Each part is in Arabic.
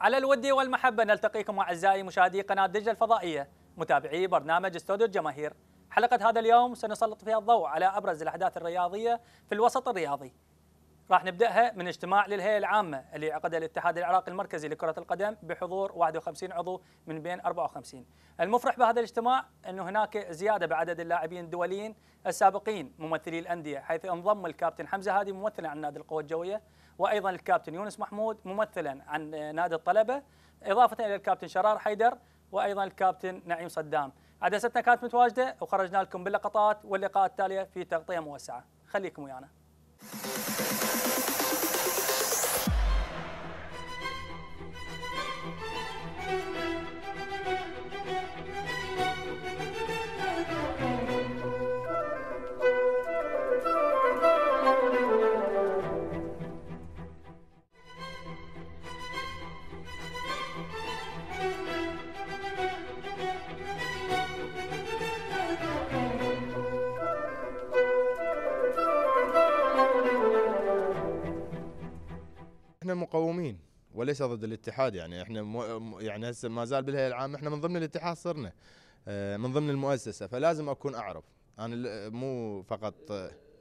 على الود والمحبة نلتقيكم أعزائي مشاهدي قناة دجلة الفضائية متابعي برنامج استوديو الجماهير. حلقة هذا اليوم سنسلط فيها الضوء على أبرز الأحداث الرياضية في الوسط الرياضي. راح نبدأها من اجتماع للهيئة العامة اللي عقدها الاتحاد العراقي المركزي لكرة القدم بحضور 51 عضو من بين 54. المفرح بهذا الاجتماع أنه هناك زيادة بعدد اللاعبين الدوليين السابقين ممثلي الأندية، حيث انضم الكابتن حمزة هادي ممثلا عن نادي القوى الجوية، وأيضا الكابتن يونس محمود ممثلا عن نادي الطلبة، إضافة إلى الكابتن شرار حيدر وأيضا الكابتن نعيم صدام. عدستنا كانت متواجدة وخرجنا لكم باللقطات واللقاءات التالية في تغطية موسعة. خليكم ويانا. احنا مقومين وليس ضد الاتحاد، يعني احنا يعني هسه ما زال بالهيئه العامه، احنا من ضمن الاتحاد صرنا من ضمن المؤسسه، فلازم اكون اعرف انا مو فقط.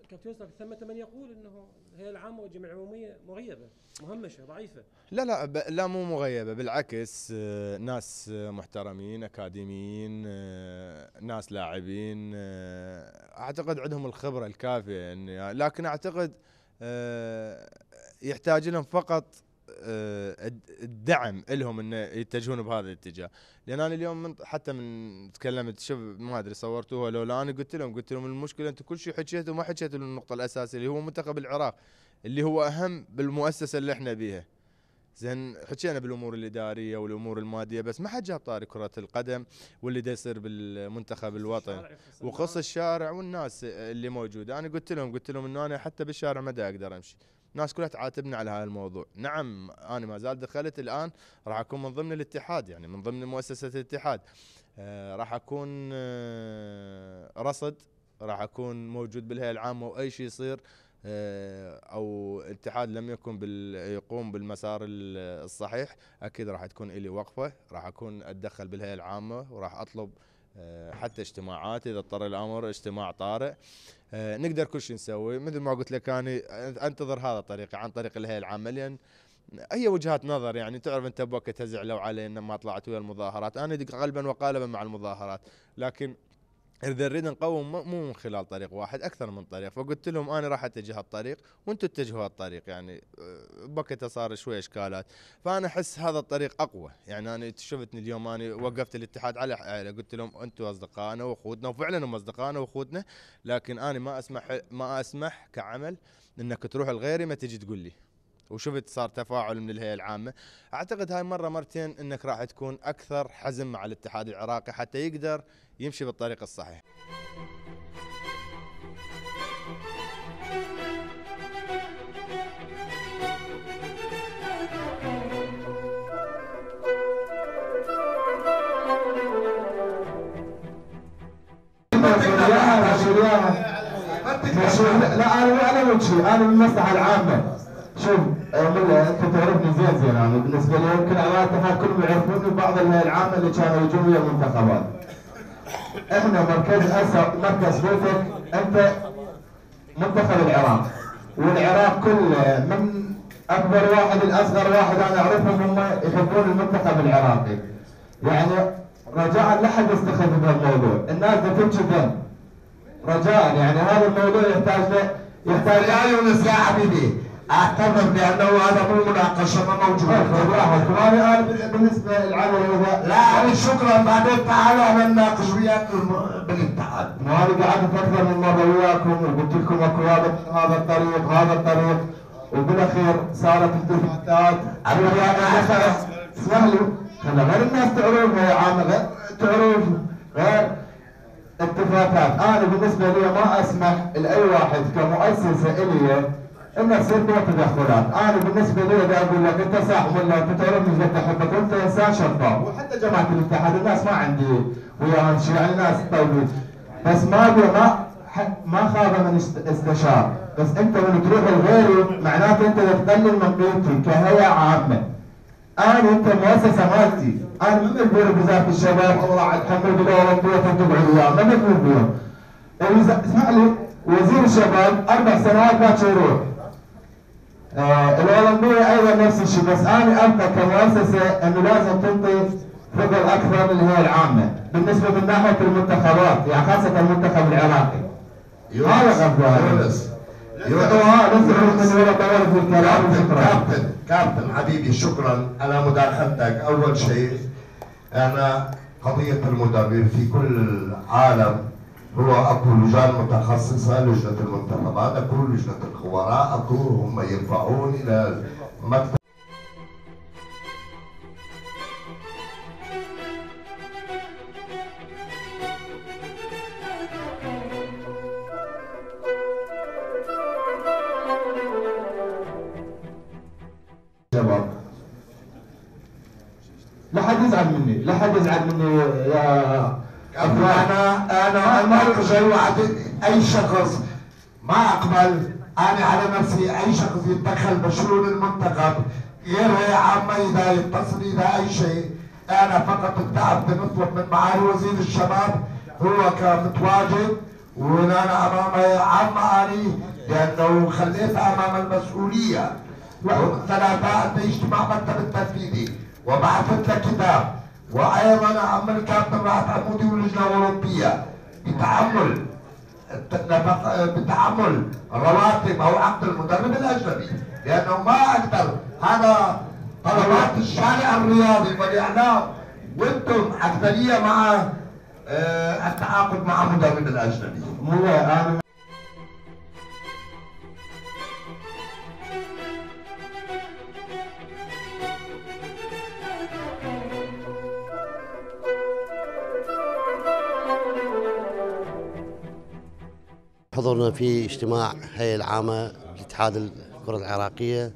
كابتن يوسف، ثمة من يقول انه الهيئه العامه والجمعيه العموميه مغيبه، مهمشه، ضعيفه. لا مو مغيبه، بالعكس ناس محترمين اكاديميين، ناس لاعبين، اعتقد عندهم الخبره الكافيه، لكن اعتقد يحتاج لهم فقط الدعم لهم انه يتجهون بهذا الاتجاه. لان انا اليوم حتى من تكلمت، شوف ما ادري صورتوها لو لا، انا قلت لهم المشكله انتم كل شيء حكيتوا وما حكيتوا النقطه الاساسيه اللي هو منتخب العراق، اللي هو اهم بالمؤسسه اللي احنا بيها. زين حكينا بالامور الاداريه والامور الماديه، بس ما حد جاب طاري كره القدم واللي دا يصير بالمنتخب الوطني وقص الشارع والناس اللي موجوده. انا قلت لهم انه انا حتى بالشارع ما دا اقدر امشي، الناس كلها تعاتبني على هذا الموضوع. نعم انا ما زال دخلت الان، راح اكون من ضمن الاتحاد، يعني من ضمن مؤسسه الاتحاد، راح اكون رصد، راح اكون موجود بالهيئه العامه، واي شيء يصير او الاتحاد لم يكن يقوم بالمسار الصحيح، اكيد راح تكون لي وقفه، راح اكون اتدخل بالهيئه العامه، وراح اطلب حتى اجتماعات اذا اضطر الامر، اجتماع طارئ. نقدر كل شيء نسوي. مثل ما قلت لك انا انتظر هذا طريقي عن طريق الهيئه العامه، لان هي وجهات نظر. يعني تعرف انت بوقتها زعلوا علي ان ما طلعت ويا المظاهرات، انا قلبا وقالبا مع المظاهرات، لكن اذا نريد نقوم مو من خلال طريق واحد، اكثر من طريق. فقلت لهم انا راح اتجه الطريق وانتم اتجهوا الطريق، يعني بوقتها صار شوي اشكالات، فانا احس هذا الطريق اقوى. يعني انا شفتني اليوم، انا وقفت الاتحاد على قلت لهم انتم اصدقائنا واخوتنا، وفعلا هم اصدقائنا واخوتنا، لكن انا ما اسمح كعمل انك تروح لغيري ما تجي تقول لي. وشفت صار تفاعل من الهيئه العامه. اعتقد هاي مره مرتين انك راح تكون اكثر حزم مع الاتحاد العراقي حتى يقدر يمشي بالطريق الصحيح. لا انا وجهي، انا من المصلحه العامه. شوف انت تعرفني زين انا بالنسبه لي يمكن اعضاء الاتحاد كلهم يعرفوني، بعض الهيئه العامه اللي كانوا يجون ويا المنتخبات. احنا مركز بيتك، انت منتخب العراق، والعراق كله من اكبر واحد لاصغر واحد انا اعرفهم هم يحبون المنتخب العراقي. يعني رجاء لا حد يستخف بهالموضوع، الناس تبكي دم. رجاء يعني هذا الموضوع يحتاج يا يونس يا حبيبي، اعتبر بانه هذا مو مناقشه، ما موجود. انا بالنسبه للعمل لا شكرا، بعدين تعالوا احنا نناقش وياكم بالاتحاد. انا قعدت اكثر من مره وياكم وقلت لكم اكو هذا الطريق وبالاخير صارت التفاتات. اسمح لي، خلي غير الناس تعرف هي عامه، تعرف غير التفاتات. انا بالنسبه لي ما اسمح لاي واحد كمؤسسه الي انك تصير بها تدخلات. انا بالنسبه لي بدي اقول لك انت صح، ولا انت تعرفني جد احبك، وانت انسان شفاف، وحتى جماعه الاتحاد الناس ما عندي وياهم شيء، يعني ناس طيبين، بس ما خاب من استشار. بس انت من تروح لغيري معناته انت تقلل من قيمتي كهيئه عامه. انا انت المؤسسه مالتي، انا من مدير وزاره الشباب الله راح اتحمل بالاولمبيه تنتبع الوياه، ما مدير بيهم. اسمع لي، وزير الشباب 4 سنوات باكر يروح. الاولمبيه ايضا نفس الشيء، بس انا ابقى كمؤسسه انه لازم تنطي فضل اكثر للهيئه العامه بالنسبه من ناحيه المنتخبات، يعني خاصه المنتخب العراقي. هذا غلط. كابتن حبيبي شكرا على مداخلتك. اول شيء انا قضيه المدرب في كل العالم هو اكو لجان متخصصه، لجنه المنتخبات، اكو لجنه الخبراء، اكو هم يرفعون الى مكتب شباب. لا حد يزعل مني، لا حد يزعل مني يا انا اناقش اي شخص ما اقبل. انا على نفسي اي شخص يتدخل بشؤون المنتخب غير هي عامه اذا يتصل اذا اي شيء. انا فقط التعب بنطلب من معالي وزير الشباب هو كمتواجد وانا امام عامه اني لانه خليتها امام المسؤوليه. ثلاثة اجتماع مكتب التنفيذي وبعثت له كتاب، وايضا عمل كابتن رائد عمودي واللجنه الاوروبيه بتحمل رواتب او عقد المدرب الاجنبي، لانه ما اقدر. هذا طلبات الشارع الرياضي والاعلام، وانتم اكثريه مع التعاقد مع مدرب الاجنبي. انا حضرنا في اجتماع هيئة العامة لاتحاد الكرة العراقية،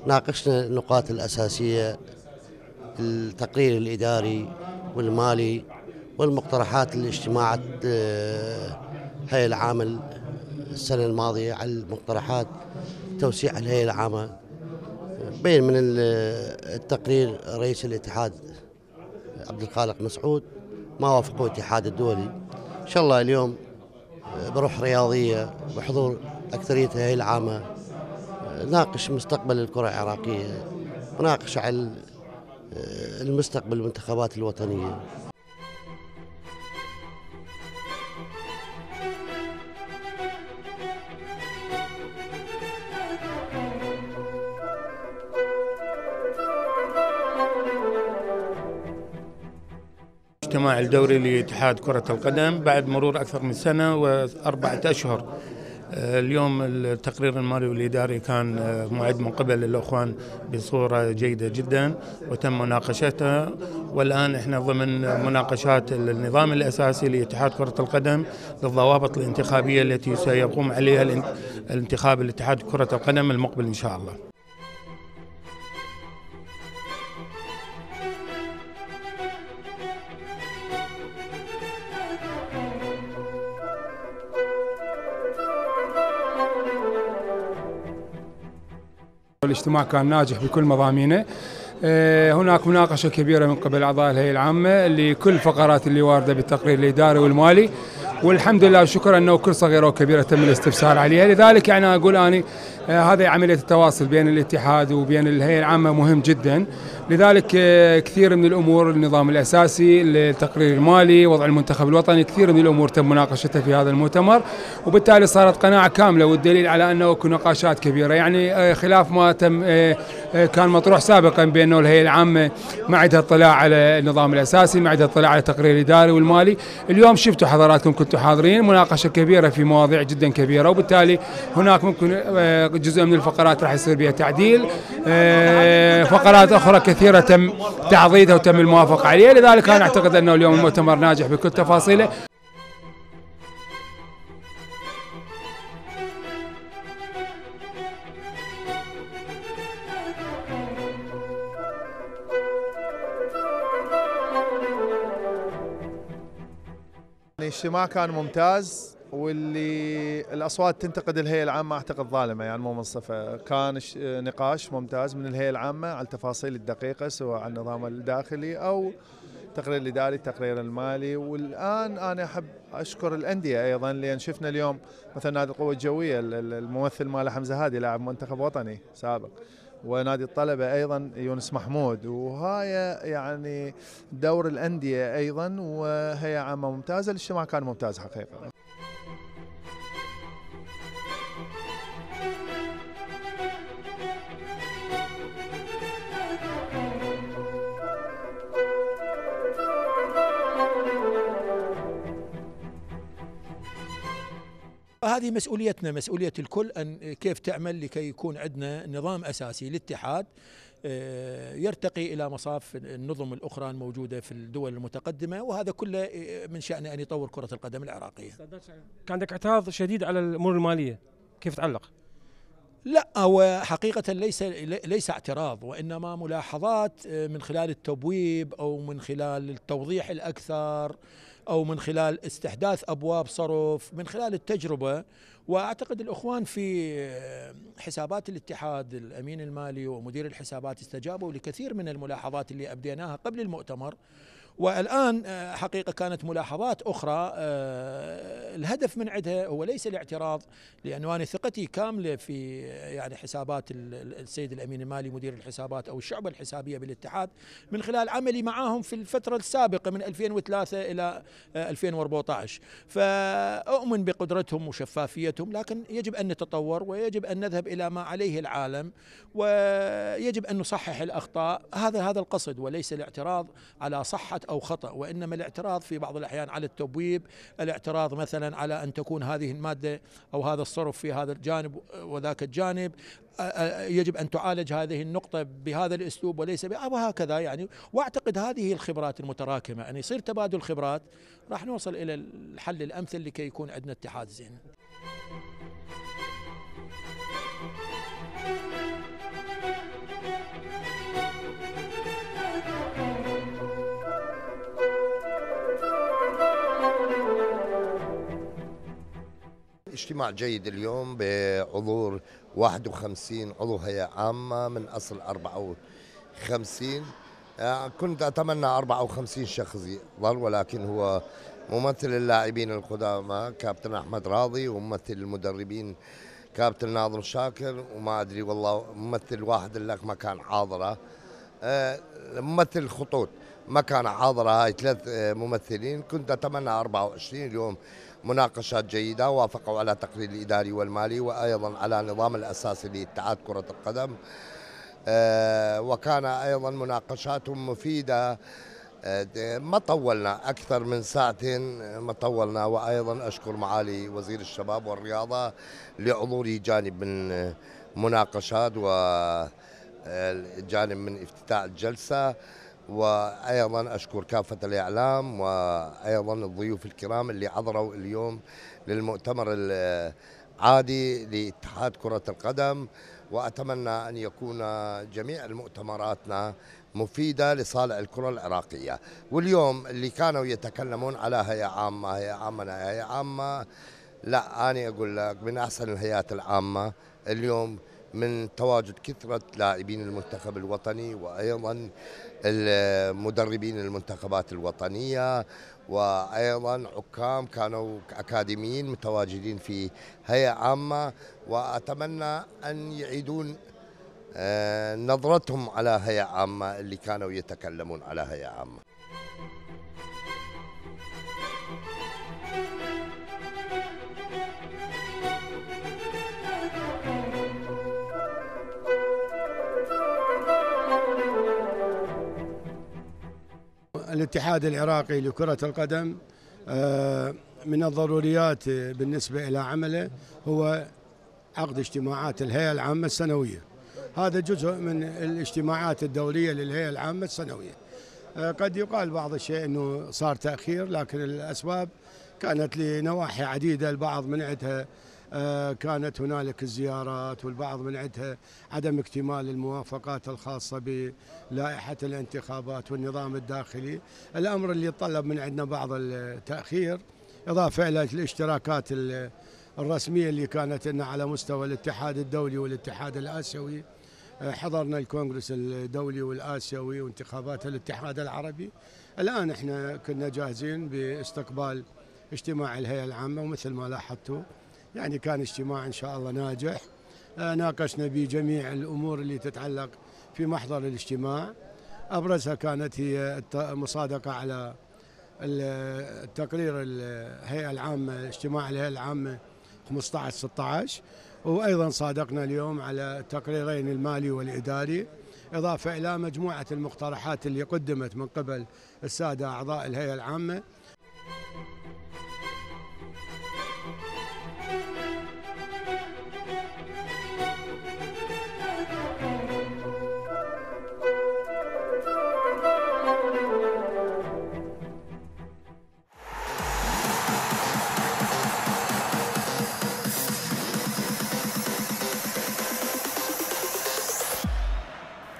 ناقشنا النقاط الأساسية، التقرير الإداري والمالي والمقترحات اللي اجتماعت هيئة العامة السنة الماضية على المقترحات توسيع الهيئة العامة. بين من التقرير رئيس الاتحاد عبد الخالق مسعود ما وافقه الاتحاد الدولي. إن شاء الله اليوم بروح رياضية بحضور أكثرية الهيئة العامة ناقش مستقبل الكرة العراقية وناقش على المستقبل المنتخبات الوطنية. الاجتماع الدوري لاتحاد كرة القدم بعد مرور أكثر من سنة و4 أشهر. اليوم التقرير المالي والإداري كان معد من قبل الأخوان بصورة جيدة جدا وتم مناقشتها، والآن احنا ضمن مناقشات النظام الأساسي لاتحاد كرة القدم للضوابط الانتخابية التي سيقوم عليها الانتخاب الاتحاد كرة القدم المقبل إن شاء الله. الاجتماع كان ناجح بكل مضامينه. هناك مناقشة كبيرة من قبل أعضاء الهيئة العامة لكل الفقرات اللي واردة بالتقرير الإداري والمالي، والحمد لله والشكر أنه كل صغيرة وكبيرة تم الاستفسار عليها. لذلك يعني أقول أنا هذه عملية التواصل بين الاتحاد وبين الهيئة العامة مهم جدا. لذلك كثير من الأمور، النظام الأساسي، التقرير المالي، وضع المنتخب الوطني، كثير من الأمور تم مناقشتها في هذا المؤتمر، وبالتالي صارت قناعة كاملة، والدليل على أنه اكو نقاشات كبيرة. يعني خلاف ما تم كان مطروح سابقا بأنه الهيئة العامة ما عندها اطلاع على النظام الأساسي، ما عندها اطلاع على التقرير الإداري والمالي. اليوم شفتوا حضراتكم كنتوا حاضرين مناقشة كبيرة في مواضيع جدا كبيرة، وبالتالي هناك ممكن جزء من الفقرات راح يصير بها تعديل، فقرات أخرى كثيرة تم تعضيدها وتم الموافقة عليها. لذلك أنا أعتقد أنه اليوم المؤتمر ناجح بكل تفاصيله. الاجتماع كان ممتاز، واللي الاصوات تنتقد الهيئه العامه اعتقد ظالمه، يعني مو منصفه. كان نقاش ممتاز من الهيئه العامه على التفاصيل الدقيقه سواء عن النظام الداخلي او التقرير الاداري، التقرير المالي. والان انا احب اشكر الانديه ايضا، لان شفنا اليوم مثلا نادي القوه الجويه الممثل ماله حمزه هادي لاعب منتخب وطني سابق، ونادي الطلبه ايضا يونس محمود، وهاي يعني دور الانديه ايضا، وهي عامه ممتازه. الاجتماع كان ممتاز حقيقه. هذه مسؤوليتنا، مسؤولية الكل، أن كيف تعمل لكي يكون عندنا نظام أساسي للاتحاد يرتقي إلى مصاف النظم الأخرى الموجودة في الدول المتقدمة، وهذا كله من شأنه أن يطور كرة القدم العراقية. كان عندك اعتراض شديد على الأمور المالية، كيف تعلق؟ لا، هو حقيقة ليس اعتراض، وإنما ملاحظات من خلال التبويب أو من خلال التوضيح الأكثر أو من خلال استحداث أبواب صرف، من خلال التجربة. وأعتقد الأخوان في حسابات الاتحاد الأمين المالي ومدير الحسابات استجابوا لكثير من الملاحظات اللي أبديناها قبل المؤتمر، والآن حقيقة كانت ملاحظات أخرى الهدف من عندها هو ليس الاعتراض، لأنه أنا ثقتي كاملة في يعني حسابات السيد الأمين المالي مدير الحسابات أو الشعبة الحسابية بالاتحاد من خلال عملي معاهم في الفترة السابقة من 2003 إلى 2014، فأؤمن بقدرتهم وشفافيتهم، لكن يجب أن نتطور ويجب أن نذهب إلى ما عليه العالم، ويجب أن نصحح الأخطاء. هذا القصد، وليس الاعتراض على صحة أو خطأ، وإنما الاعتراض في بعض الأحيان على التبويب، الاعتراض مثلا على أن تكون هذه المادة أو هذا الصرف في هذا الجانب وذاك الجانب، يجب أن تعالج هذه النقطة بهذا الأسلوب وليس وهكذا يعني. وأعتقد هذه الخبرات المتراكمة أن يصير تبادل خبرات، راح نوصل إلى الحل الأمثل لكي يكون عندنا اتحاد زين. اجتماع جيد اليوم بحضور 51 عضو هيئة عامة من أصل 54. كنت أتمنى 54 شخص يحضر، ولكن هو ممثل اللاعبين القدامى كابتن أحمد راضي، وممثل المدربين كابتن ناظر شاكر، وما أدري والله ممثل واحد لك ما كان حاضرة، ممثل الخطوط ما كان حاضرة. هاي 3 ممثلين. كنت أتمنى 24. اليوم مناقشات جيدة، وافقوا على تقرير الإداري والمالي وأيضا على نظام الأساسي لاتحاد كرة القدم، وكان أيضا مناقشاتهم مفيدة. ما طولنا أكثر من 2 ما طولنا. وأيضا أشكر معالي وزير الشباب والرياضة لحضوره جانب من مناقشات وجانب من افتتاح الجلسة، وأيضا أشكر كافة الإعلام وأيضا الضيوف الكرام اللي حضروا اليوم للمؤتمر العادي لاتحاد كرة القدم. وأتمنى أن يكون جميع المؤتمراتنا مفيدة لصالح الكرة العراقية. واليوم اللي كانوا يتكلمون على هيئة عامة، هيئة عامة، لا أنا أقول لك من أحسن الهيئات العامة اليوم، من تواجد كثرة لاعبين المنتخب الوطني وأيضا المدربين المنتخبات الوطنية، وأيضا حكام كانوا أكاديميين متواجدين في هيئة عامة. وأتمنى أن يعيدون نظرتهم على هيئة عامة اللي كانوا يتكلمون على هيئة عامة. الاتحاد العراقي لكرة القدم من الضروريات بالنسبة إلى عمله هو عقد اجتماعات الهيئة العامة السنوية. هذا جزء من الاجتماعات الدورية للهيئة العامة السنوية. قد يقال بعض الشيء أنه صار تأخير، لكن الأسباب كانت لنواحي عديدة. البعض من عندها كانت هنالك الزيارات، والبعض من عندها عدم اكتمال الموافقات الخاصة بلائحة الانتخابات والنظام الداخلي، الأمر اللي طلب من عندنا بعض التأخير. إضافة إلى الاشتراكات الرسمية اللي كانت لنا على مستوى الاتحاد الدولي والاتحاد الآسيوي. حضرنا الكونغرس الدولي والآسيوي وانتخابات الاتحاد العربي. الآن احنا كنا جاهزين باستقبال اجتماع الهيئة العامة، ومثل ما لاحظتوا يعني كان اجتماع إن شاء الله ناجح. ناقشنا بجميع الأمور اللي تتعلق في محضر الاجتماع. أبرزها كانت هي المصادقة على التقرير الهيئة العامة، اجتماع الهيئة العامة 15-16، وأيضا صادقنا اليوم على التقريرين المالي والإداري، إضافة إلى مجموعة المقترحات اللي قدمت من قبل السادة أعضاء الهيئة العامة.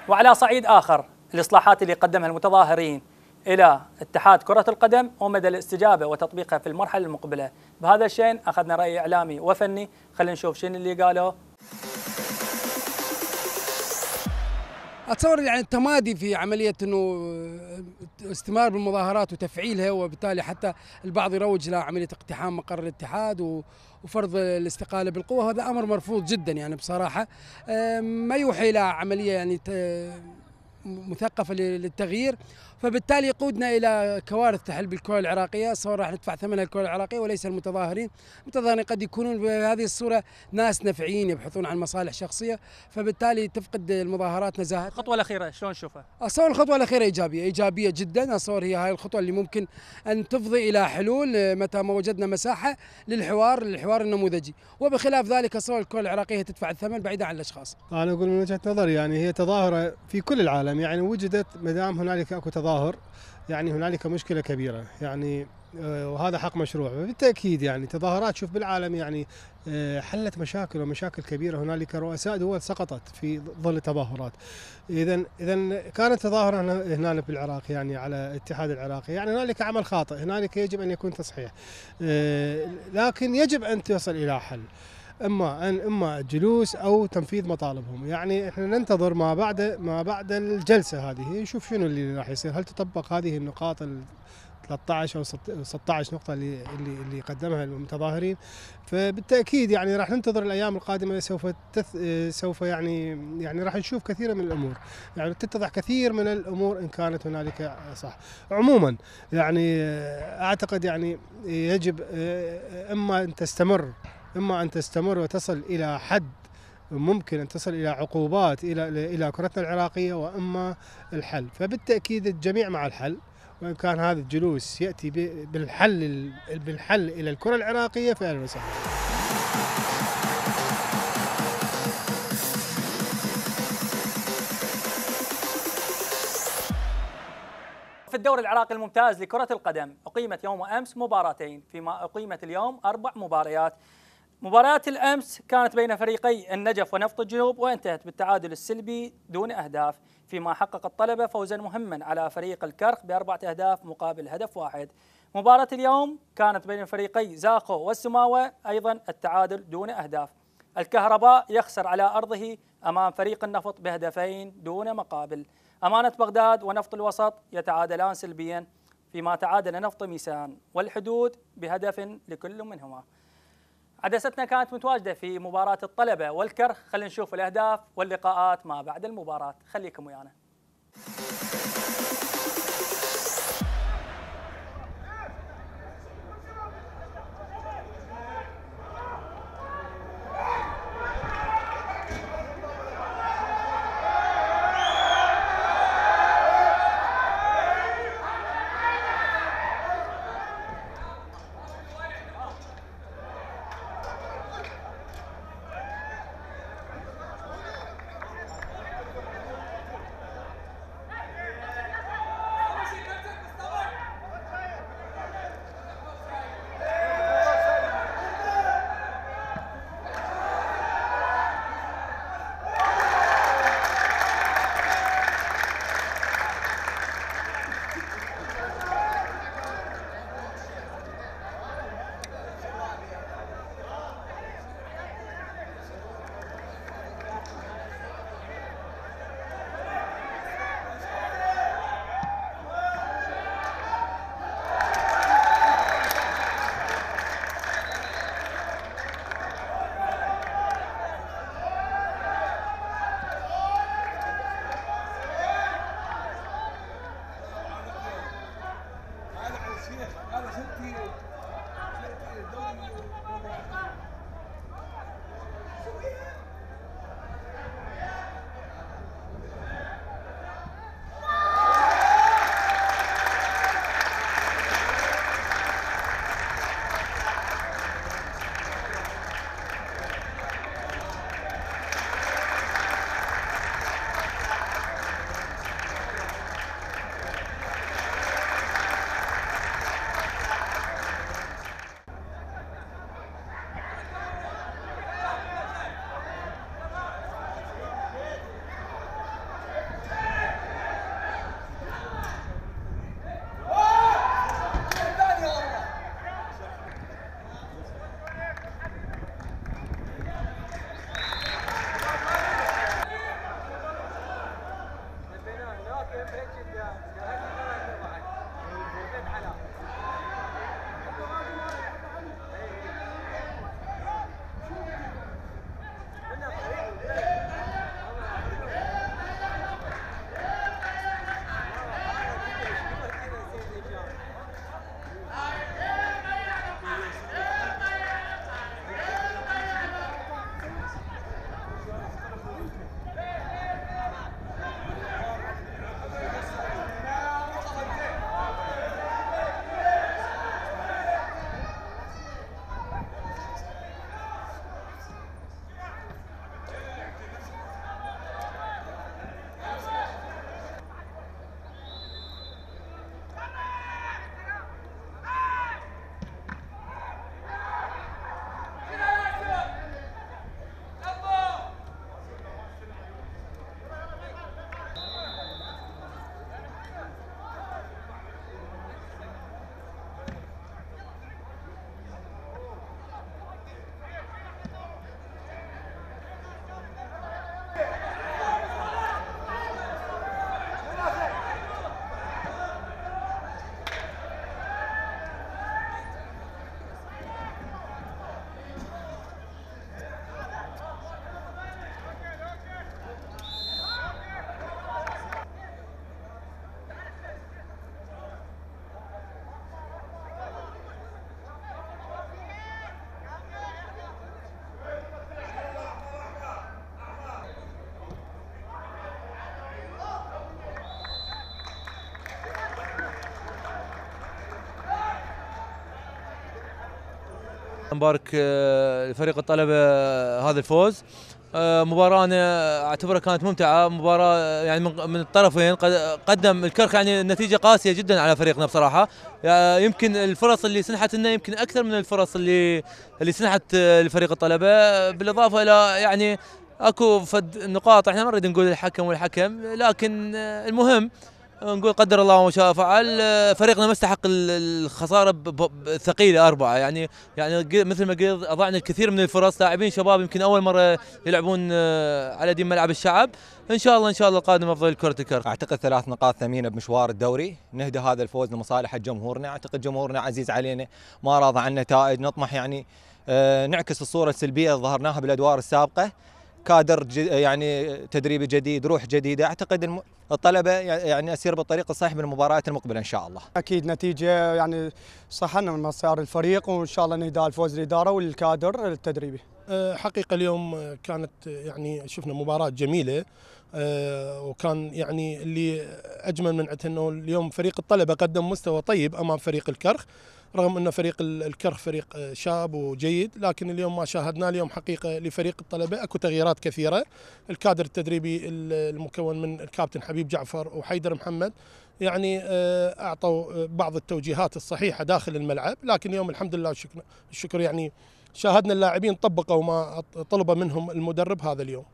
وعلى صعيد آخر، الإصلاحات اللي قدمها المتظاهرين إلى اتحاد كرة القدم ومدى الاستجابة وتطبيقها في المرحلة المقبلة. بهذا الشأن أخذنا رأي إعلامي وفني، خلينا نشوف شنو اللي قالوا. اتصور يعني التمادي في عمليه انه استمرار بالمظاهرات وتفعيلها، وبالتالي حتى البعض يروج الى عمليه اقتحام مقر الاتحاد وفرض الاستقاله بالقوه. هذا امر مرفوض جدا يعني بصراحه، ما يوحي الى عمليه يعني مثقفه للتغيير، فبالتالي يقودنا الى كوارث تحل بالكره العراقيه. صار راح ندفع ثمنها الكره العراقيه وليس المتظاهرين. المتظاهرين قد يكونون بهذه الصوره ناس نفعيين يبحثون عن مصالح شخصيه، فبالتالي تفقد المظاهرات نزاهه. الخطوه الاخيره شلون نشوفها؟ اصور الخطوه الاخيره ايجابيه جدا. اصور هي هاي الخطوه اللي ممكن ان تفضي الى حلول متى ما وجدنا مساحه للحوار النموذجي، وبخلاف ذلك اصور الكره العراقيه تدفع الثمن بعيدا عن الاشخاص. انا اقول من وجهه نظري يعني هي تظاهره في كل العالم، يعني وجدت ما دام هنالك اكو تظاهر يعني هنالك مشكله كبيره يعني، وهذا حق مشروع. بالتاكيد يعني تظاهرات شوف بالعالم يعني حلت مشاكل كبيره. هنالك رؤساء دول سقطت في ظل التظاهرات. اذا كانت تظاهر هنا بالعراق يعني على الاتحاد العراقي، يعني هنالك عمل خاطئ، هنالك يجب ان يكون تصحيح، لكن يجب ان تصل الى حل، اما جلوس او تنفيذ مطالبهم. يعني احنا ننتظر ما بعد الجلسه هذه نشوف شنو اللي راح يصير، هل تطبق هذه النقاط 13 او 16 نقطه اللي قدمها المتظاهرين. فبالتاكيد يعني راح ننتظر الايام القادمه، سوف يعني راح نشوف كثير من الامور، يعني تتضح كثير من الامور ان كانت هنالك صح. عموما يعني اعتقد يعني يجب اما ان تستمر وتصل الى حد ممكن ان تصل الى عقوبات الى كرتنا العراقيه، واما الحل. فبالتاكيد الجميع مع الحل، وان كان هذا الجلوس ياتي بالحل الى الكره العراقيه فاهلا وسهلا. في الدوري العراقي الممتاز لكرة القدم أقيمت يوم أمس مباراتين، فيما أقيمت اليوم 4 مباريات. مباراة الأمس كانت بين فريقي النجف ونفط الجنوب، وانتهت بالتعادل السلبي دون أهداف، فيما حقق الطلبة فوزا مهما على فريق الكرخ ب4 أهداف مقابل هدف واحد. مباراة اليوم كانت بين فريقي زاخو والسماوة، أيضا التعادل دون أهداف. الكهرباء يخسر على أرضه أمام فريق النفط بهدفين دون مقابل. أمانة بغداد ونفط الوسط يتعادلان سلبيا، فيما تعادل نفط ميسان والحدود بهدف لكل منهما. عدستنا كانت متواجدة في مباراة الطلبة والكرخ. خلينا نشوف الأهداف واللقاءات ما بعد المباراة، خليكم ويانا. نبارك لفريق الطلبة هذا الفوز. مباراة أنا أعتبرها كانت ممتعة، مباراة يعني من الطرفين. قدم الكرخ يعني النتيجة قاسية جدا على فريقنا بصراحة. يمكن الفرص اللي سنحت لنا يمكن أكثر من الفرص اللي سنحت لفريق الطلبة، بالإضافة إلى يعني اكو فد نقاط احنا ما نريد نقول الحكم لكن المهم نقول قدر الله ما شاء فعل. فريقنا ما استحق الخساره الثقيله 4 يعني مثل ما قلت اضعنا الكثير من الفرص. لاعبين شباب يمكن اول مره يلعبون على دين ملعب الشعب. ان شاء الله القادم افضل كره الكرة. اعتقد 3 نقاط ثمينه بمشوار الدوري، نهدى هذا الفوز لمصالح جمهورنا. اعتقد جمهورنا عزيز علينا، ما راضى عن النتائج، نطمح يعني نعكس الصوره السلبيه اللي ظهرناها بالادوار السابقه. كادر يعني تدريبي جديد، روح جديده. اعتقد الطلبه يعني اسير بالطريق الصحيح بالمباريات المقبله ان شاء الله. اكيد نتيجه يعني صحنا من مسار الفريق، وان شاء الله نهدى الفوز للاداره والكادر التدريبي. حقيقه اليوم كانت يعني شفنا مباراه جميله، وكان يعني اللي اجمل من انه اليوم فريق الطلبه قدم مستوى طيب امام فريق الكرخ، رغم أن فريق الكرخ فريق شاب وجيد، لكن اليوم ما شاهدناه اليوم حقيقة لفريق الطلبة أكو تغييرات كثيرة. الكادر التدريبي المكون من الكابتن حبيب جعفر وحيدر محمد يعني أعطوا بعض التوجيهات الصحيحة داخل الملعب، لكن اليوم الحمد لله والشكر يعني شاهدنا اللاعبين طبقوا ما طلب منهم المدرب هذا اليوم.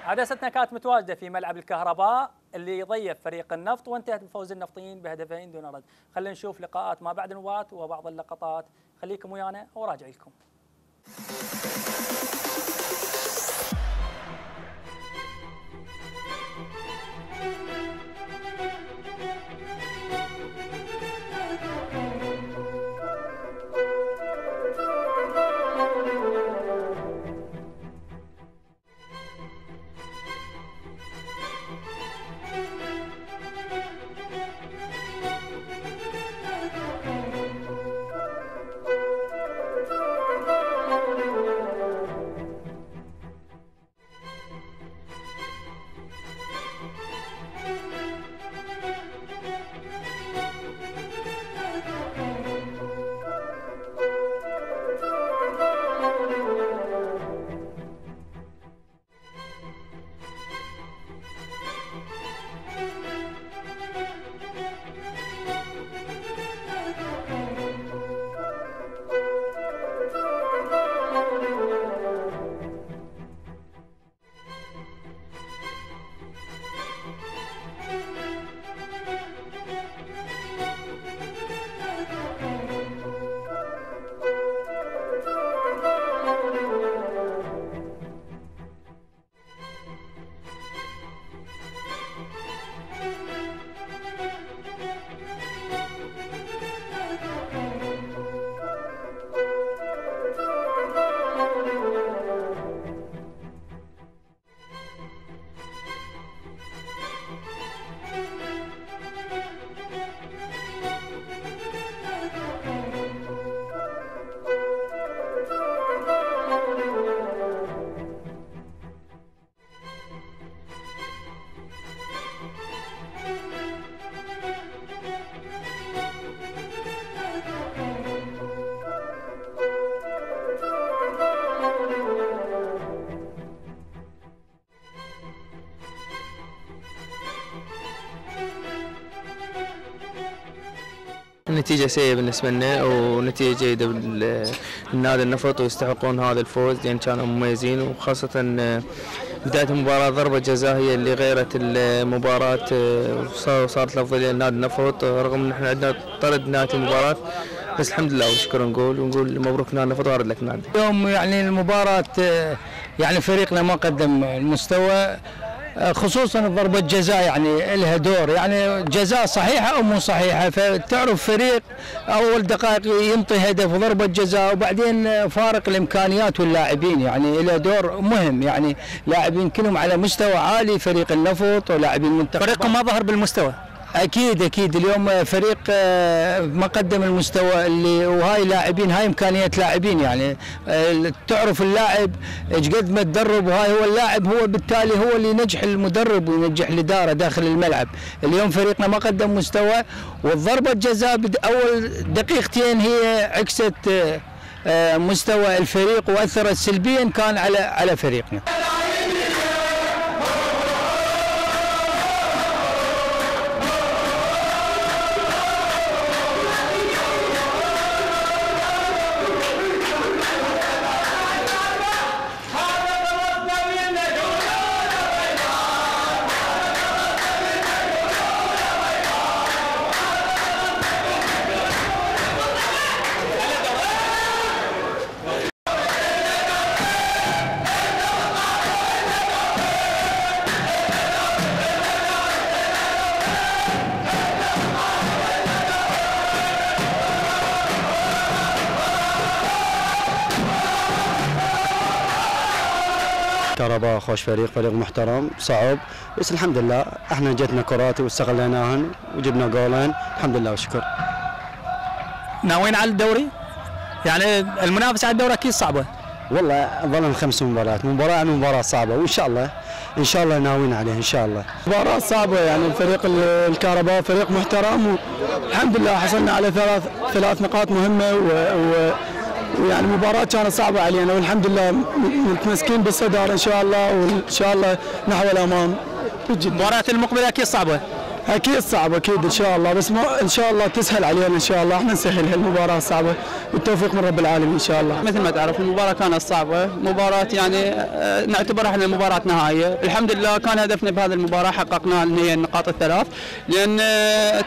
عدستنا كانت متواجدة في ملعب الكهرباء اللي ضيف فريق النفط، وانتهت بفوز النفطيين بهدفين دون رد. خلينا نشوف لقاءات ما بعد المباراة وبعض اللقطات. خليكم ويانا وراجع لكم. النتيجة سيئة بالنسبة لنا ونتيجة جيدة للنادي النفط، ويستحقون هذا الفوز لأن كانوا مميزين، وخاصة بداية المباراة ضربة جزاء هي اللي غيرت المباراة وصارت الأفضلية للنادي النفط، رغم أن احنا عندنا طرد نهاية المباراة، بس الحمد لله والشكر ونقول مبروك نادي النفط وارد لك نادي. اليوم يعني المباراة يعني فريقنا ما قدم المستوى، خصوصا ضربة جزاء يعني لها دور، يعني جزاء صحيحة أو مو صحيحة، فتعرف فريق أول دقائق ينطي هدف وضربة جزاء، وبعدين فارق الإمكانيات واللاعبين يعني له دور مهم، يعني لاعبين كلهم على مستوى عالي، فريق النفط ولاعبين المنتخب. فريقكم ما ظهر بالمستوى؟ اكيد اليوم فريق مقدم المستوى اللي وهاي لاعبين، هاي امكانيات لاعبين يعني تعرف اللاعب ايش قد ما تدرب، وهاي هو اللاعب هو بالتالي هو اللي ينجح المدرب وينجح الاداره داخل الملعب. اليوم فريقنا ما قدم مستوى، والضربه الجزاء اول دقيقتين هي عكست مستوى الفريق واثرت سلبيا كان على فريقنا. كهرباء خوش فريق محترم صعب، بس الحمد لله احنا جتنا كرات واستغليناهن وجبنا جولين الحمد لله والشكر. ناويين على الدوري؟ يعني المنافسه على الدوري اكيد صعبه. والله ظلنا 5 مباريات، مباراه عن مباراه صعبه، وان شاء الله ناويين عليه ان شاء الله. مباراه صعبه يعني الفريق الكهرباء فريق محترم، والحمد لله حصلنا على ثلاث نقاط مهمه ويعني المباراة كانت صعبة علينا، والحمد لله متمسكين بالصدارة إن شاء الله، وإن شاء الله نحو الأمام. المباراة المقبلة أكيد صعبة. أكيد صعبة أكيد إن شاء الله، بس إن شاء الله تسهل علينا إن شاء الله، إحنا نسهل هالمباراة الصعبة بالتوفيق من رب العالمين إن شاء الله. مثل ما تعرف المباراة كانت صعبة، مباراة يعني نعتبرها احنا مباراة نهائية، الحمد لله كان هدفنا بهذه المباراة حققنا اللي هي النقاط الثلاث، لأن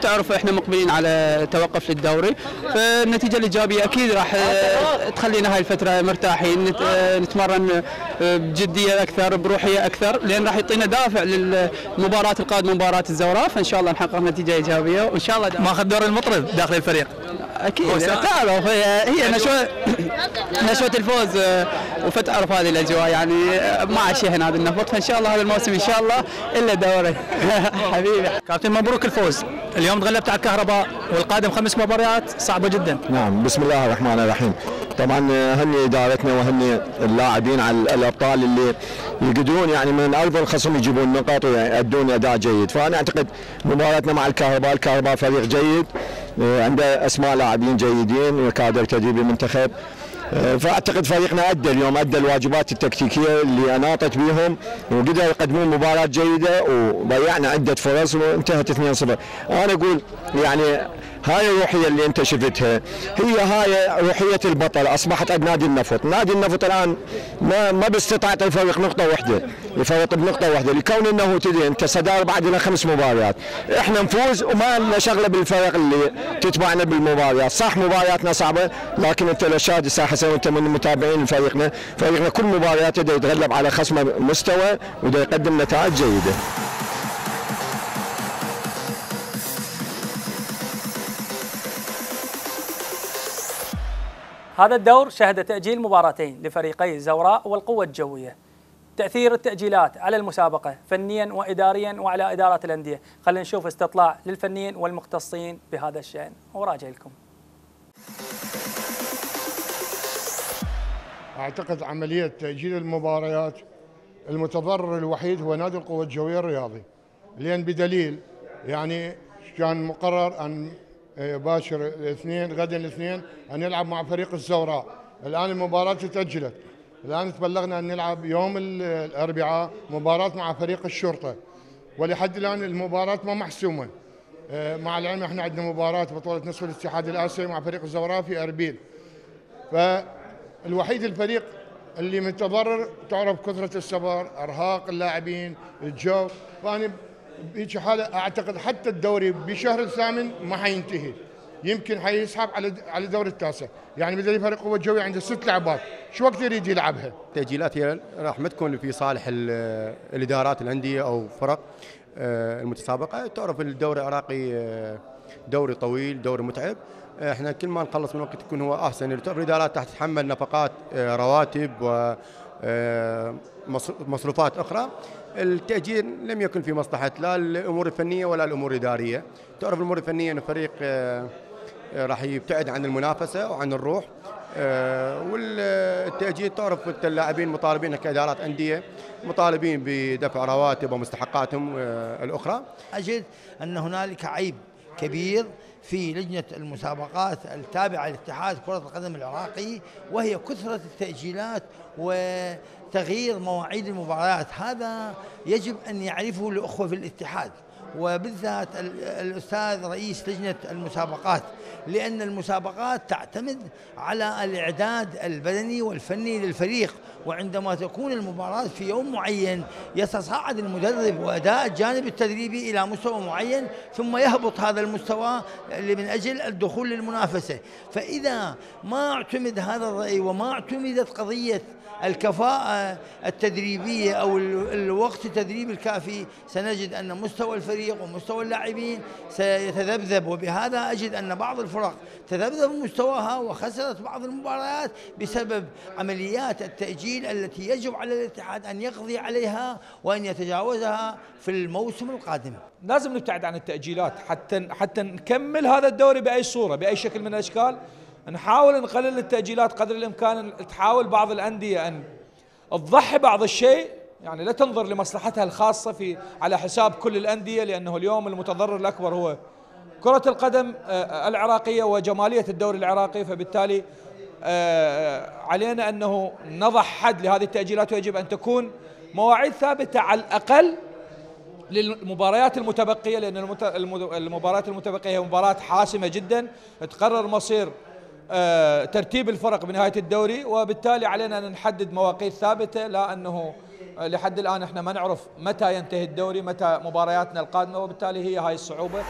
تعرف احنا مقبلين على توقف للدوري، فالنتيجة الإيجابية أكيد راح تخلينا هاي الفترة مرتاحين، نتمرن بجدية أكثر بروحية أكثر، لأن راح يعطينا دافع للمباراة القادمة مباراة الزوراء، فإن شاء الله نحقق نتيجة إيجابية وإن شاء الله ماخذ دور المطرب داخل الفريق. اكيد تعرف هي نشوة الفوز وفتعرف هذه الاجواء يعني مع شيء هذا النفط، فان شاء الله هذا الموسم ان شاء الله الا دوري. حبيبي كابتن مبروك الفوز، اليوم تغلبت على الكهرباء والقادم 5 مباريات صعبه جدا. نعم بسم الله الرحمن الرحيم. طبعا هني ادارتنا وهني اللاعبين على الابطال اللي يقدرون يعني من ارض الخصم يجيبون نقاط ويؤدون اداء جيد، فانا اعتقد مباراتنا مع الكهرباء فريق جيد عنده اسماء لاعبين جيدين وكادر تدريبي منتخب، فاعتقد فريقنا ادى الواجبات التكتيكيه اللي اناطت بهم وقدروا يقدمون مباراه جيده وضيعنا عده فرص وانتهت 2-0. انا اقول يعني هاي الروحيه اللي انت شفتها هاي روحيه البطل اصبحت عند نادي النفط الان ما باستطاعت يفرق نقطه واحده، يفرق بنقطه واحده لكون انه تدري انت صدار بعد لنا 5 مباريات، احنا نفوز وما لنا شغله بالفرق اللي تتبعنا بالمباريات، صح مبارياتنا صعبه لكن انت لو شاهد الساعه حسن وانت من المتابعين لفريقنا، فريقنا كل مبارياته يتغلب على خصمه مستوى وده يقدم نتائج جيده. هذا الدور شهد تأجيل مباراتين لفريقي الزوراء والقوة الجوية. تأثير التأجيلات على المسابقة فنيا وإداريا وعلى إدارة الأندية، خلينا نشوف استطلاع للفنيين والمختصين بهذا الشأن وراجع لكم. أعتقد عملية تأجيل المباريات المتضرر الوحيد هو نادي القوة الجوية الرياضي، لأن بدليل يعني كان مقرر أن باشر غدا الاثنين أن يلعب مع فريق الزوراء، الآن المباراة تأجلت، الآن تبلغنا أن نلعب يوم الأربعاء مباراة مع فريق الشرطة، ولحد الآن المباراة ما محسومة، مع العلم احنا عندنا مباراة بطولة نصف الاتحاد الآسيوي مع فريق الزوراء في أربيل، فالوحيد الفريق اللي متضرر تعرف كثرة السفر، إرهاق اللاعبين، الجو، فأنا بهيك حالة أعتقد حتى الدوري بشهر الثامن ما حينتهي، يمكن حيسحب على الدور التاسع، يعني بدل فريق قوة الجوية عنده 6 لعبات، شو وقت يريد يلعبها؟ التأجيلات هي راح ما تكون في صالح الإدارات الأندية أو فرق المتسابقة، تعرف الدوري العراقي دوري طويل، دوري متعب، احنا كل ما نخلص من وقت يكون هو أحسن، الإدارات راح تتحمل نفقات رواتب و مصروفات أخرى، التأجيل لم يكن في مصلحة لا الأمور الفنية ولا الأمور الإدارية. تعرف الأمور الفنية أن فريق راح يبتعد عن المنافسة وعن الروح، والتأجيل تعرف اللاعبين مطالبين كإدارات أندية مطالبين بدفع رواتب ومستحقاتهم الأخرى. أجد أن هنالك عيب كبير في لجنة المسابقات التابعة لاتحاد كرة القدم العراقي، وهي كثرة التأجيلات وتغيير مواعيد المباريات. هذا يجب أن يعرفه الأخوة في الاتحاد، وبالذات الأستاذ رئيس لجنة المسابقات، لأن المسابقات تعتمد على الإعداد البدني والفني للفريق، وعندما تكون المباراة في يوم معين يتصاعد المدرب وأداء الجانب التدريبي إلى مستوى معين، ثم يهبط هذا المستوى من أجل الدخول للمنافسة. فإذا ما اعتمد هذا الرأي وما اعتمدت قضية الكفاءة التدريبية أو الوقت التدريبي الكافي، سنجد أن مستوى الفريق ومستوى اللاعبين سيتذبذب. وبهذا أجد أن بعض الفرق تذبذب مستواها وخسرت بعض المباريات بسبب عمليات التأجيل التي يجب على الاتحاد أن يقضي عليها وأن يتجاوزها في الموسم القادم. لازم نبتعد عن التأجيلات حتى نكمل هذا الدوري بأي صورة بأي شكل من الأشكال. نحاول نقلل التأجيلات قدر الإمكان. تحاول بعض الأندية أن تضحي بعض الشيء، يعني لا تنظر لمصلحتها الخاصة على حساب كل الأندية، لأنه اليوم المتضرر الأكبر هو كرة القدم العراقية وجمالية الدوري العراقي. فبالتالي علينا أنه نضع حد لهذه التأجيلات، ويجب أن تكون مواعيد ثابتة على الأقل للمباريات المتبقية، لأن المباريات المتبقية هي مباراة حاسمة جدا تقرر مصير ترتيب الفرق بنهاية الدوري، وبالتالي علينا أن نحدد مواقيت ثابتة، لا أنه لحد الآن احنا ما نعرف متى ينتهي الدوري، متى مبارياتنا القادمة، وبالتالي هي هاي الصعوبة.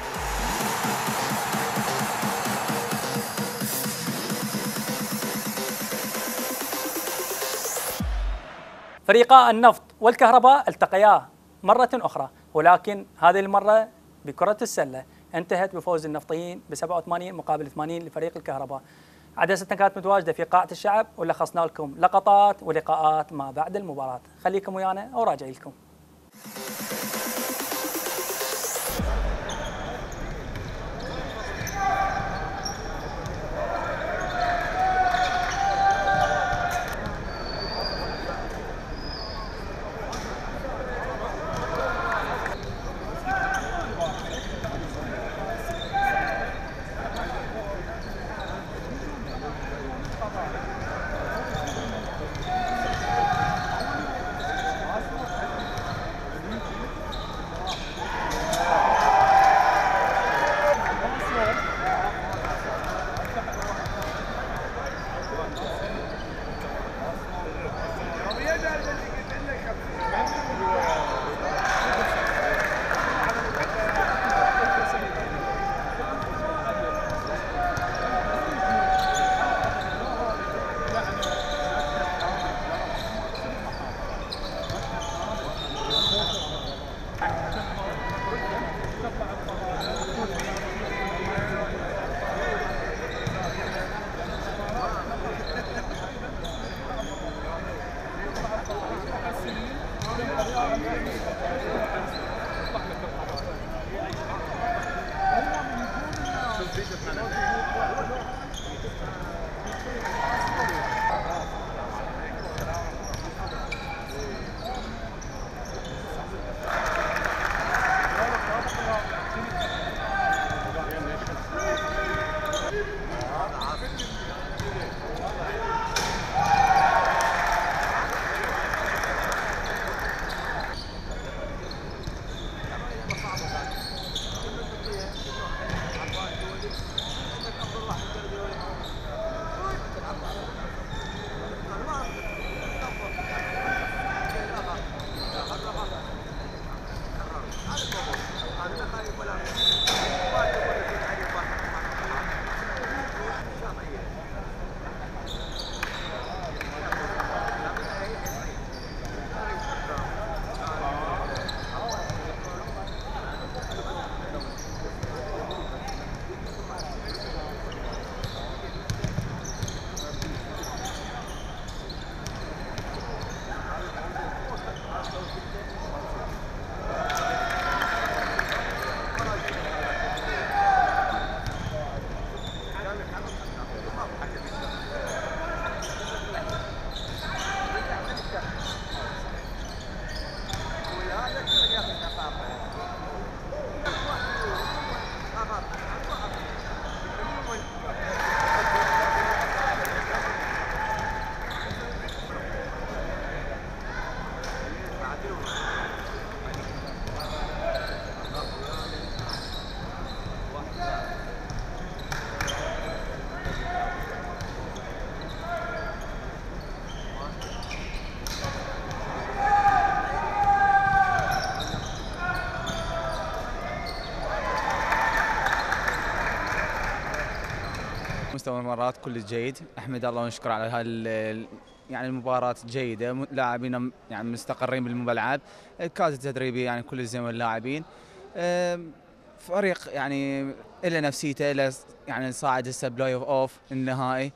فريقا النفط والكهرباء التقيا مرة أخرى، ولكن هذه المرة بكرة السلة انتهت بفوز النفطيين ب87 مقابل 80 لفريق الكهرباء. عدستنا كانت متواجدة في قاعة الشعب، ولخصنا لكم لقطات ولقاءات ما بعد المباراة. خليكم ويانا وراجع لكم. مستوى المباراة كل جيد، احمد الله ونشكر على يعني المباراة جيدة، لاعبين يعني مستقرين بالملعب، الكادر التدريبي يعني كل زين واللاعبين، فريق يعني إلى نفسيته إلى يعني صاعد هسه بلاي اوف النهائي،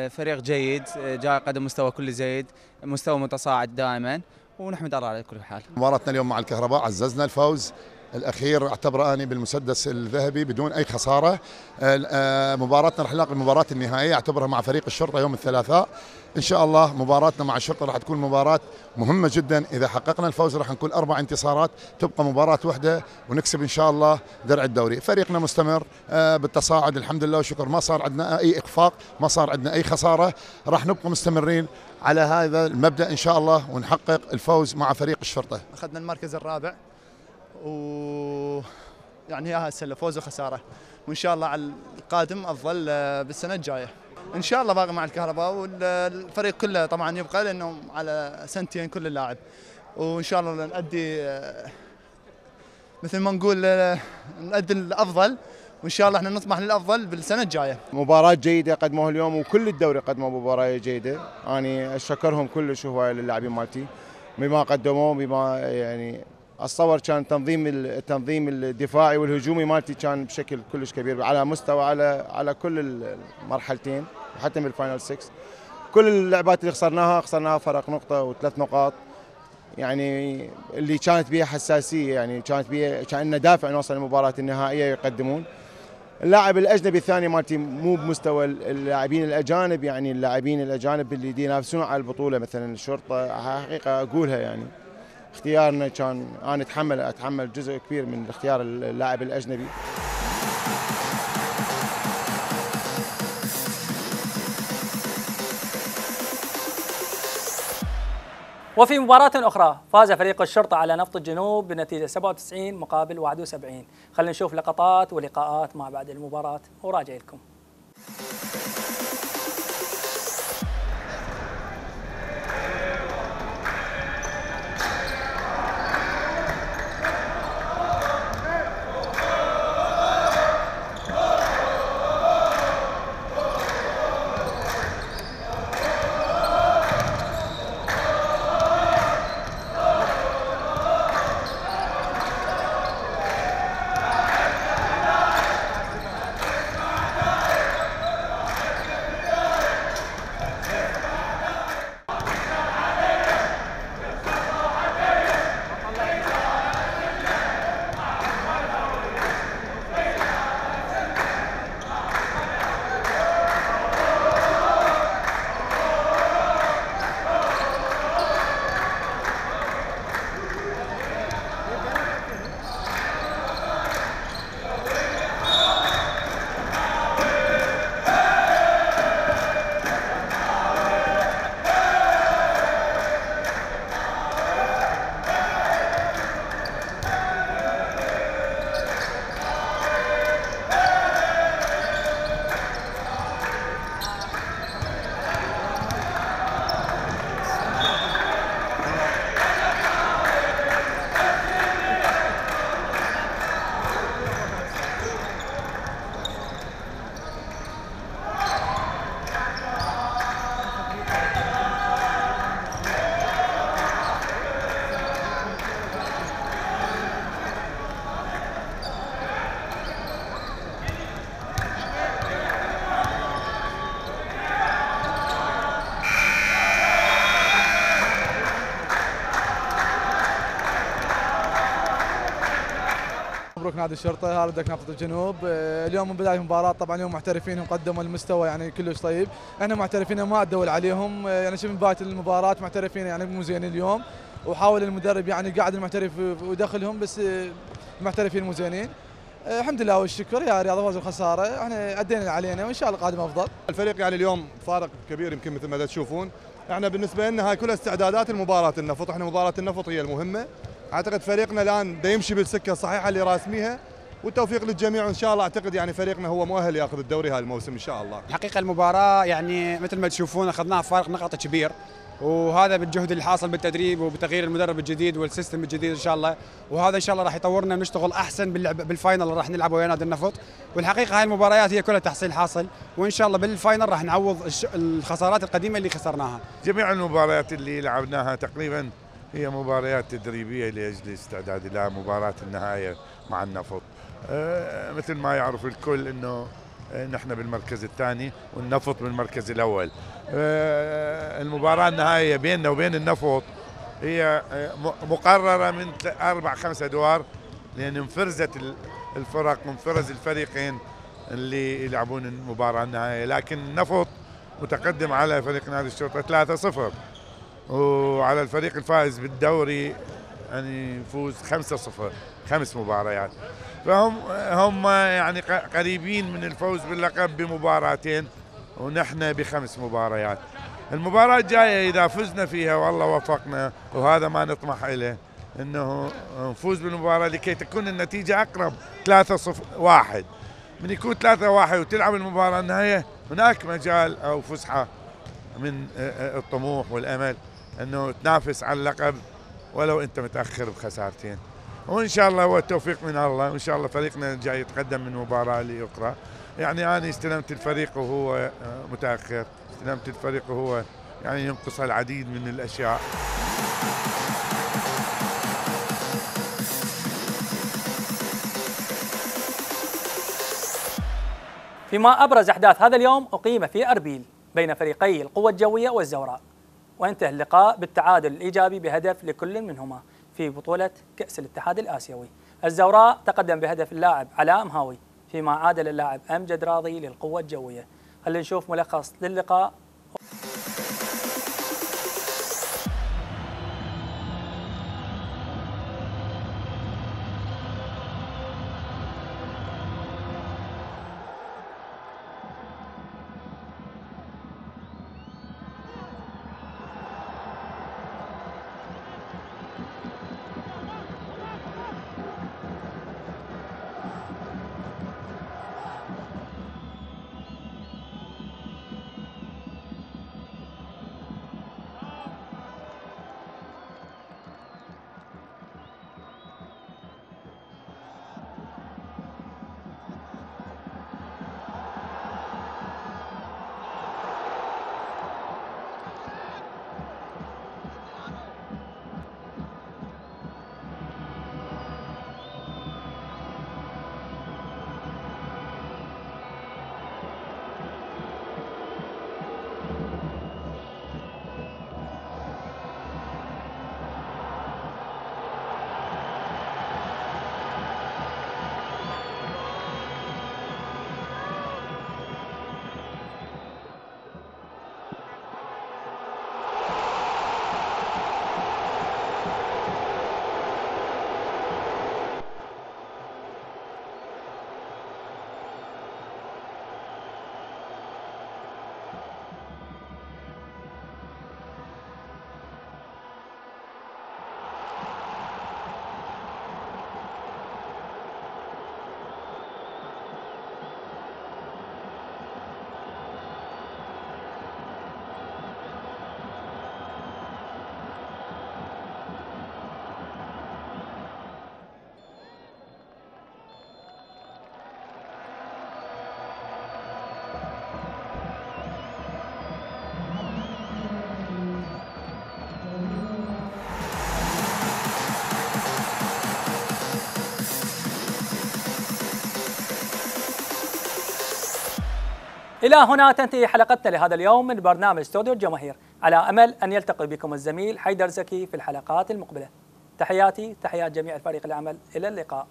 فريق جيد جاي قدم مستوى كل زيد، مستوى متصاعد دائما، ونحمد الله على كل حال. مباراتنا اليوم مع الكهرباء عززنا الفوز الأخير، اعتبره أنا بالمسدس الذهبي بدون أي خسارة. مباراتنا رح نلاقي المباراة النهائية اعتبرها مع فريق الشرطة يوم الثلاثاء، إن شاء الله مباراتنا مع الشرطة رح تكون مباراة مهمة جدا، إذا حققنا الفوز رح نكون 4 انتصارات، تبقى مباراة واحدة ونكسب إن شاء الله درع الدوري. فريقنا مستمر بالتصاعد الحمد لله وشكر، ما صار عندنا أي إخفاق، ما صار عندنا أي خسارة، رح نبقى مستمرين على هذا المبدأ إن شاء الله ونحقق الفوز مع فريق الشرطة. أخذنا المركز الرابع يعني هي هسه فوز وخساره، وان شاء الله على القادم افضل بالسنه الجايه ان شاء الله. باقي مع الكهرباء والفريق كله طبعا يبقى لانه على سنتين كل اللاعب، وان شاء الله نؤدي مثل ما نقول نؤدي الافضل، وان شاء الله احنا نطمح للافضل بالسنه الجايه. مباراه جيده قدموها اليوم وكل الدوري قدموا مباراه جيده، اني اشكرهم كلش هواي للاعبين مالتي بما قدموه، بما يعني اتصور كان التنظيم الدفاعي والهجومي مالتي كان بشكل كلش كبير على مستوى على كل المرحلتين وحتى من الفاينل 6. كل اللعبات اللي خسرناها فرق نقطه و3 نقاط، يعني اللي كانت بيها حساسيه، يعني كانت بيها كان دافع نوصل المباراه النهائيه يقدمون. اللاعب الاجنبي الثاني مالتي مو بمستوى اللاعبين الاجانب، يعني اللاعبين الاجانب اللي ينافسون على البطوله مثلا الشرطه، حقيقه اقولها يعني اختيارنا كان انا اتحمل جزء كبير من اختيار اللاعب الاجنبي. وفي مباراة أخرى فاز فريق الشرطة على نفط الجنوب بنتيجة 97 مقابل 71. خلينا نشوف لقطات ولقاءات ما بعد المباراة وراجع لكم. مبروك نادي الشرطه، هاردك نفط الجنوب. اليوم من بدايه المباراه طبعا اليوم محترفين قدموا المستوى يعني كلش طيب، احنا محترفين ما ادول عليهم، يعني شوف من بدايه المباراه محترفين يعني مو زين اليوم، وحاول المدرب يعني قاعد المحترف ودخلهم بس المحترفين مو زينين. الحمد لله والشكر يا رياض، فوز الخساره احنا ادينا اللي علينا وان شاء الله القادم افضل. الفريق يعني اليوم فارق كبير يمكن مثل ما تشوفون، احنا بالنسبه لنا هاي كلها استعدادات المباراه النفط، احنا مباراه النفط هي المهمه. اعتقد فريقنا الان دا يمشي بالسكه الصحيحه اللي راسميها، والتوفيق للجميع وان شاء الله. اعتقد يعني فريقنا هو مؤهل ياخذ الدوري هذا الموسم ان شاء الله. الحقيقه المباراه يعني مثل ما تشوفون اخذناها فارق نقط كبير، وهذا بالجهد اللي حاصل بالتدريب وبتغيير المدرب الجديد والسيستم الجديد ان شاء الله، وهذا ان شاء الله راح يطورنا ونشتغل احسن بالفاينل اللي راح نلعبه ويا نادي النفط. والحقيقه هاي المباريات هي كلها تحصيل حاصل، وان شاء الله بالفاينل راح نعوض الخسارات القديمه اللي خسرناها. جميع المباريات اللي لعبناها تقريبا هي مباريات تدريبيه لاجل استعداد الى مباراه النهائيه مع النفط. مثل ما يعرف الكل انه نحن بالمركز الثاني والنفط بالمركز الاول. المباراه النهائيه بيننا وبين النفط هي مقرره من 4-5 ادوار، لان انفرزت الفرق وانفرز الفريقين اللي يلعبون المباراه النهائيه، لكن النفط متقدم على فريق نادي الشرطه 3-0، وعلى الفريق الفائز بالدوري يعني يفوز 5-0 5 مباريات، فهم يعني قريبين من الفوز باللقب بمباراتين ونحن ب5 مباريات. المباراة الجاية إذا فزنا فيها والله وفقنا، وهذا ما نطمح إليه، إنه نفوز بالمباراة لكي تكون النتيجة أقرب 3-1. من يكون 3-1 وتلعب المباراة النهائية هناك مجال أو فسحة من الطموح والأمل إنه تنافس على اللقب ولو أنت متأخر بخسارتين. وإن شاء الله هو التوفيق من الله، وإن شاء الله فريقنا جاي يتقدم من مباراة لأخرى. يعني أنا استلمت الفريق وهو متأخر، استلمت الفريق وهو يعني ينقص العديد من الأشياء. فيما أبرز أحداث هذا اليوم أقيم في أربيل بين فريقي القوة الجوية والزوراء، وانتهى اللقاء بالتعادل الإيجابي بهدف لكل منهما في بطولة كأس الاتحاد الآسيوي. الزوراء تقدم بهدف اللاعب علاء مهاوي، فيما عادل اللاعب أمجد راضي للقوة الجوية. خلينا نشوف ملخص للقاء. إلى هنا تنتهي حلقتنا لهذا اليوم من برنامج استوديو الجماهير، على أمل أن يلتقي بكم الزميل حيدر زكي في الحلقات المقبلة. تحياتي تحيات جميع الفريق العمل، إلى اللقاء.